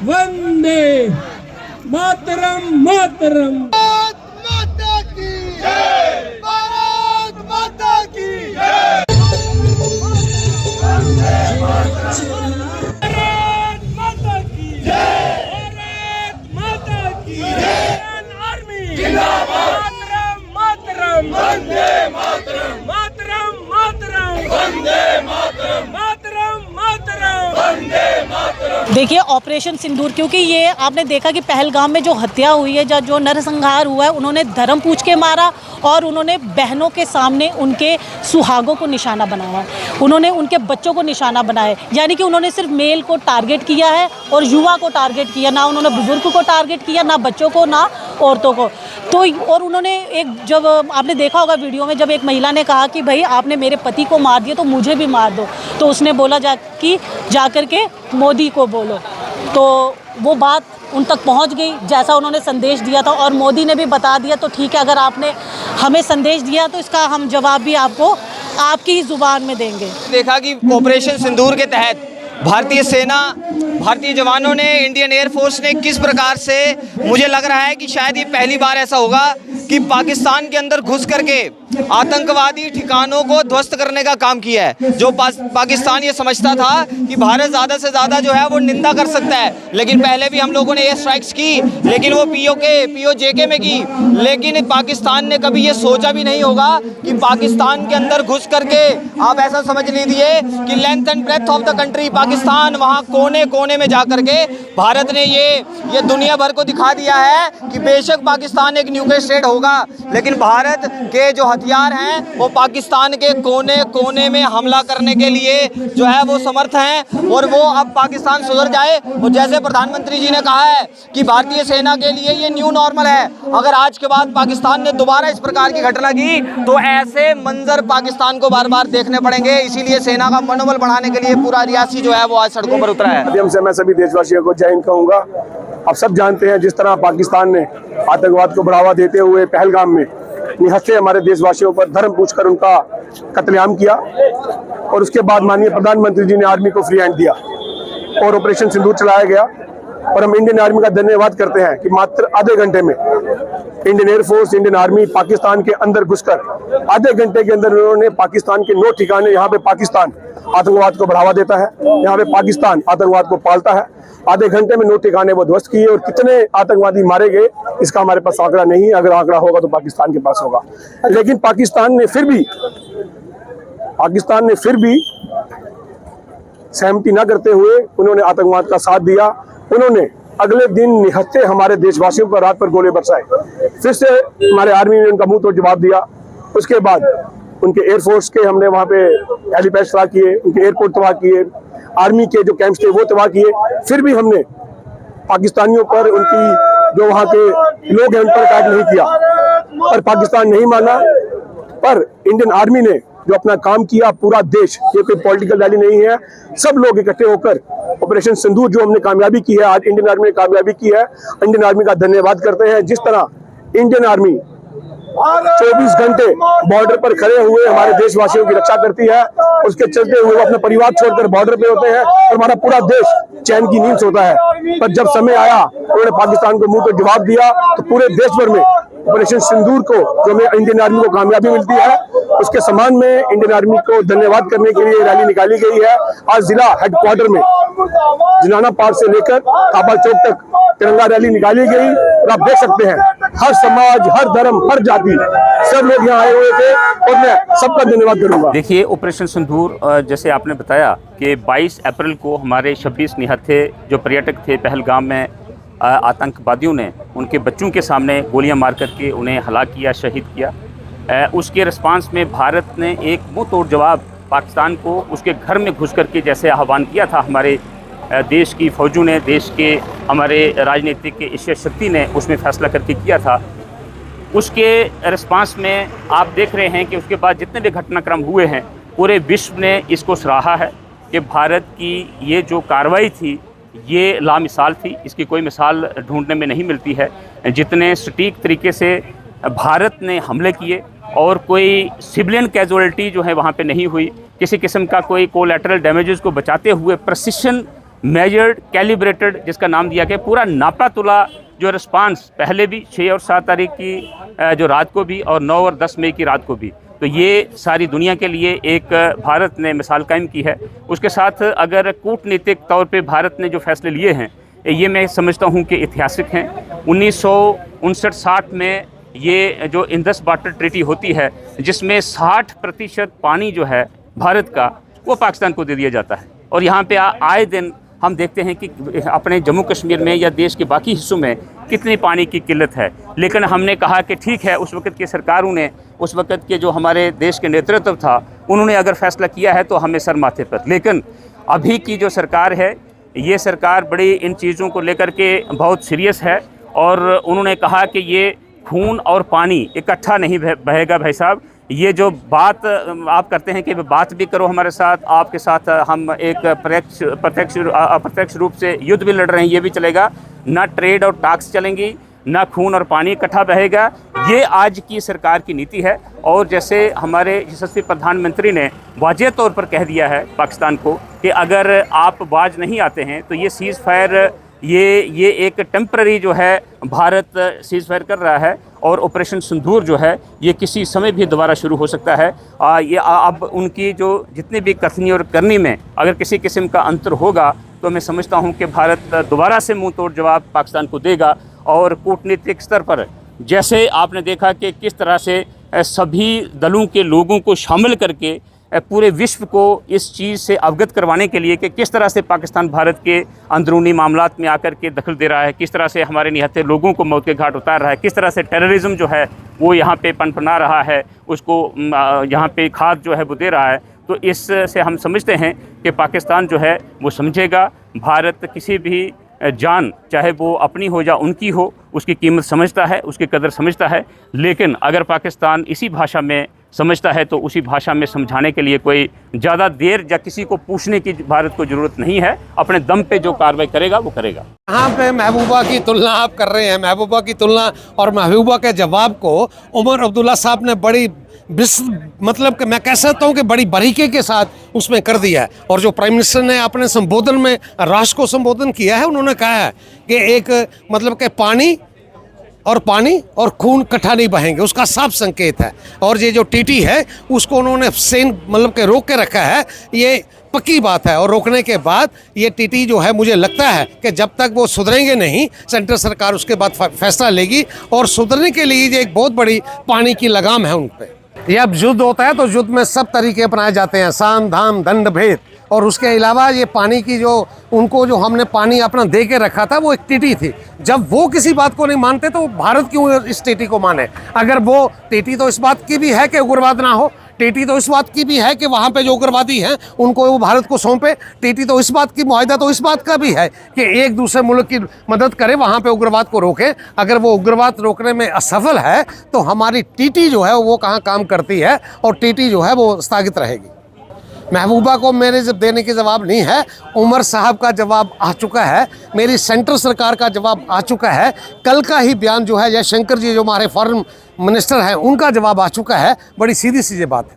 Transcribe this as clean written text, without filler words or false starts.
वंदे मातरम मातरम। भारत माता की जय, भारत माता की जय। वंदे मातरम। भारत माता की जय, भारत माता की जय। आर्मी जिंदाबाद। मातरम मातरम। वंदे मातरम मातरम मातरम। वंदे मातरम मातरम मातरम। वंदे मातरम। देखिए ऑपरेशन सिंदूर, क्योंकि ये आपने देखा कि पहलगाम में जो हत्या हुई है, जो नरसंहार हुआ है, उन्होंने धर्म पूछ के मारा और उन्होंने बहनों के सामने उनके सुहागों को निशाना बनाया, उन्होंने उनके बच्चों को निशाना बनाया। यानी कि उन्होंने सिर्फ मेल को टारगेट किया है और युवा को टारगेट किया, ना उन्होंने बुजुर्ग को टारगेट किया, ना बच्चों को, ना औरतों को। तो और उन्होंने एक, जब आपने देखा होगा वीडियो में, जब एक महिला ने कहा कि भाई आपने मेरे पति को मार दिया तो मुझे भी मार दो, तो उसने बोला जा कर के मोदी को बोलो। तो वो बात उन तक पहुंच गई जैसा उन्होंने संदेश दिया था, और मोदी ने भी बता दिया तो ठीक है, अगर आपने हमें संदेश दिया तो इसका हम जवाब भी आपको आपकी ही ज़ुबान में देंगे। देखा कि ऑपरेशन सिंदूर के तहत भारतीय सेना, भारतीय जवानों ने, इंडियन एयरफोर्स ने किस प्रकार से, मुझे लग रहा है कि शायद ये पहली बार ऐसा होगा कि पाकिस्तान के अंदर घुस करके आतंकवादी ठिकानों को ध्वस्त करने का काम किया है। जो पाकिस्तान ये समझता था कि भारत ज़्यादा से ज़्यादा जो है वो निंदा कर सकता है, लेकिन पहले भी हम लोगों ने एयर स्ट्राइक्स की, लेकिन वो POJK में की। लेकिन पाकिस्तान ने कभी ये सोचा भी नहीं होगा कि पाकिस्तान के अंदर घुस करके, आप ऐसा समझ लीजिए कि length and breadth of the country Pakistan, वहाँ कोने कोने में जा करके भारत ने ये दुनिया भर को दिखा दिया है कि बेशक पाकिस्तान एक न्यूक्लियर स्टेट होगा, लेकिन भारत के जो हथियार हैं वो पाकिस्तान के कोने कोने में हमला करने के लिए जो है वो समर्थ हैं। और वो अब पाकिस्तान सुधर जाए, और जैसे प्रधानमंत्री जी ने कहा है कि भारतीय सेना के लिए ये न्यू नॉर्मल है। अगर आज के बाद पाकिस्तान ने दोबारा इस प्रकार की घटना की तो ऐसे मंजर पाकिस्तान को बार बार देखने पड़ेंगे। इसीलिए सेना का मनोबल बढ़ाने के लिए पूरा रियासी जो है वो आज सड़कों पर उतरा है। माध्यम से मैं सभी देशवासियों को जय हिंद कहूँगा। आप सब जानते हैं जिस तरह पाकिस्तान ने आतंकवाद को बढ़ावा देते हुए पहलगाम में निहत्थे हमारे देशवासियों पर धर्म पूछकर उनका कत्लेआम किया, और उसके बाद माननीय प्रधानमंत्री जी ने आर्मी को फ्री हैंड दिया और ऑपरेशन सिंदूर चलाया गया। और हम इंडियन आर्मी का धन्यवाद करते हैं कि मात्र आधे घंटे में Indian air force, Indian army Pakistan के अंदर घुसकर आधे घंटे के अंदर उन्होंने पाकिस्तान के 9 ठिकाने, यहाँ पे पाकिस्तान आतंकवाद को बढ़ावा देता है, यहाँ पे पाकिस्तान आतंकवाद को पालता है, आधे घंटे में 9 ठिकाने वो ध्वस्त किए। और कितने आतंकवादी मारे गए इसका हमारे पास आंकड़ा नहीं है, अगर आंकड़ा होगा तो पाकिस्तान के पास होगा। लेकिन पाकिस्तान ने फिर भी सहमति न करते हुए उन्होंने आतंकवाद का साथ दिया। उन्होंने अगले दिन निहत्थे हमारे देशवासियों पर रात पर गोले बरसाए। फिर से हमारे आर्मी ने उनका मुंह तोड़ जवाब दिया। उसके बाद उनके एयरफोर्स के हमने वहाँ पे हेलीपैड तबाह किए, उनके एयरपोर्ट तबाह किए, आर्मी के जो कैंप्स थे वो तबाह किए। फिर भी हमने पाकिस्तानियों पर, उनकी जो वहाँ के लोग हैं उन पर अटैक नहीं किया, पर पाकिस्तान नहीं माना। पर इंडियन आर्मी ने जो अपना काम किया, पूरा देश, ये कोई पॉलिटिकल रैली नहीं है, सब लोग इकट्ठे होकर ऑपरेशन सिंदूर जो हमने कामयाबी की है, आज इंडियन आर्मी ने कामयाबी की है, इंडियन आर्मी का धन्यवाद करते हैं। जिस तरह इंडियन आर्मी 24 घंटे बॉर्डर पर खड़े हुए हमारे देशवासियों की रक्षा करती है, उसके चलते हुए वो अपना परिवार छोड़कर बॉर्डर पे होते हैं और हमारा पूरा देश चैन की नींद सोता है। पर जब समय आया उन्होंने पाकिस्तान को मुंह पे जवाब दिया, तो पूरे देश भर में ऑपरेशन सिंदूर को जो हमें इंडियन आर्मी को कामयाबी मिलती है, उसके सम्मान में इंडियन आर्मी को धन्यवाद करने के लिए रैली निकाली गई है। आज जिला हेडक्वार्टर में जिनाना पार्क से लेकर काबा चौक तक तिरंगा रैली निकाली गई, और आप देख सकते हैं हर समाज, हर धर्म, हर जाति, सब लोग यहाँ आए हुए थे, और मैं सबका धन्यवाद करूंगा। देखिए ऑपरेशन सिंदूर, जैसे आपने बताया कि 22 अप्रैल को हमारे 26 निहत्थे जो पर्यटक थे पहलगाम में, आतंकवादियों ने उनके बच्चों के सामने गोलियां मार करके उन्हें हलाक किया, शहीद किया। उसके रिस्पांस में भारत ने एक मुंह तोड़ जवाब पाकिस्तान को उसके घर में घुस करके जैसे आह्वान किया था हमारे देश की फौजों ने, देश के हमारे राजनीतिक के ईश्वर शक्ति ने उसमें फैसला करके किया था। उसके रिस्पांस में आप देख रहे हैं कि उसके बाद जितने भी घटनाक्रम हुए हैं, पूरे विश्व ने इसको सराहा है कि भारत की ये जो कार्रवाई थी ये लामिसाल थी, इसकी कोई मिसाल ढूंढने में नहीं मिलती है। जितने सटीक तरीके से भारत ने हमले किए और कोई सिविलियन कैजुअलिटी जो है वहाँ पे नहीं हुई, किसी किस्म का कोई कोलैटरल डैमेजेस को बचाते हुए प्रिसिशन मेजर्ड कैलिब्रेटेड, जिसका नाम दिया गया, पूरा नापा तुला जो रिस्पांस पहले भी 6 और 7 तारीख की जो रात को भी और 9 और 10 मई की रात को भी, तो ये सारी दुनिया के लिए एक भारत ने मिसाल कायम की है। उसके साथ अगर कूटनीतिक तौर पे भारत ने जो फैसले लिए हैं ये मैं समझता हूँ कि ऐतिहासिक हैं। 1959-60 में ये जो इंडस वाटर ट्रीटी होती है, जिसमें 60% पानी जो है भारत का वो पाकिस्तान को दे दिया जाता है, और यहाँ पे आए दिन हम देखते हैं कि अपने जम्मू कश्मीर में या देश के बाकी हिस्सों में कितनी पानी की किल्लत है। लेकिन हमने कहा कि ठीक है, उस वक़्त की सरकारों ने, उस वक़्त के जो हमारे देश के नेतृत्व था, उन्होंने अगर फैसला किया है तो हमें सर माथे पर। लेकिन अभी की जो सरकार है, ये सरकार बड़ी इन चीज़ों को लेकर के बहुत सीरियस है, और उन्होंने कहा कि ये खून और पानी इकट्ठा नहीं बहेगा भाई साहब। ये जो बात आप करते हैं कि बात भी करो हमारे साथ, आपके साथ हम एक अप्रत्यक्ष रूप से युद्ध भी लड़ रहे हैं, ये भी चलेगा ना। ट्रेड और टैक्स चलेंगी, ना खून और पानी इकट्ठा बहेगा। ये आज की सरकार की नीति है। और जैसे हमारे यशस्वी प्रधानमंत्री ने वाज़ेह तौर पर कह दिया है पाकिस्तान को कि अगर आप बाज नहीं आते हैं तो ये सीज़ फायर, ये एक टेम्पररी जो है भारत सीज़ फायर कर रहा है, और ऑपरेशन सिंदूर जो है ये किसी समय भी दोबारा शुरू हो सकता है। ये अब उनकी जो जितनी भी कथनी और करनी में अगर किसी किस्म का अंतर होगा तो मैं समझता हूँ कि भारत दोबारा से मुंह तोड़ जवाब पाकिस्तान को देगा। और कूटनीतिक स्तर पर जैसे आपने देखा कि किस तरह से सभी दलों के लोगों को शामिल करके पूरे विश्व को इस चीज़ से अवगत करवाने के लिए कि किस तरह से पाकिस्तान भारत के अंदरूनी मामलात में आकर के दखल दे रहा है, किस तरह से हमारे निहत्थे लोगों को मौत के घाट उतार रहा है, किस तरह से टेररिज्म जो है वो यहाँ पे पनपना रहा है, उसको यहाँ पे खाद जो है वो दे रहा है। तो इससे हम समझते हैं कि पाकिस्तान जो है वो समझेगा, भारत किसी भी जान, चाहे वो अपनी हो या उनकी हो, उसकी कीमत समझता है, उसकी कदर समझता है। लेकिन अगर पाकिस्तान इसी भाषा में समझता है तो उसी भाषा में समझाने के लिए कोई ज़्यादा देर या किसी को पूछने की भारत को ज़रूरत नहीं है। अपने दम पे जो कार्रवाई करेगा वो करेगा। यहाँ पे महबूबा की तुलना आप कर रहे हैं, महबूबा की तुलना और महबूबा के जवाब को उमर अब्दुल्ला साहब ने बड़ी मतलब कि मैं कह सकता हूँ कि बड़ी बारीकी के साथ उसमें कर दिया है। और जो प्राइम मिनिस्टर ने अपने संबोधन में राष्ट्र को संबोधन किया है, उन्होंने कहा है कि एक मतलब कि पानी और खून इकट्ठा नहीं बहेंगे, उसका साफ संकेत है। और ये जो टीटी है उसको उन्होंने सेन मतलब के रोक के रखा है, ये पक्की बात है। और रोकने के बाद ये टीटी जो है, मुझे लगता है कि जब तक वो सुधरेंगे नहीं, सेंट्रल सरकार उसके बाद फैसला लेगी। और सुधरने के लिए ये एक बहुत बड़ी पानी की लगाम है उन पर। ये अब युद्ध होता है तो युद्ध में सब तरीके अपनाए जाते हैं, साम दाम दंड भेद। और उसके अलावा ये पानी की जो उनको जो हमने पानी अपना दे के रखा था वो एक टीटी थी। जब वो किसी बात को नहीं मानते तो भारत क्यों इस टीटी को माने? अगर वो टीटी तो इस बात की भी है कि उग्रवाद ना हो, टीटी तो इस बात की भी है कि वहाँ पे जो उग्रवादी हैं उनको वो भारत को सौंपे, टीटी तो इस बात की मुआहदा तो इस बात का भी है कि एक दूसरे मुल्क की मदद करे, वहाँ पे उग्रवाद को रोके। अगर वो उग्रवाद रोकने में असफल है तो हमारी टीटी जो है वो कहाँ काम करती है, और टीटी जो है वो स्थगित रहेगी। महबूबा को मेरे जब देने की जवाब नहीं है, उमर साहब का जवाब आ चुका है, मेरी सेंट्रल सरकार का जवाब आ चुका है। कल का ही बयान जो है जयशंकर जी जो हमारे फॉरेन मिनिस्टर हैं उनका जवाब आ चुका है। बड़ी सीधी सी बात है।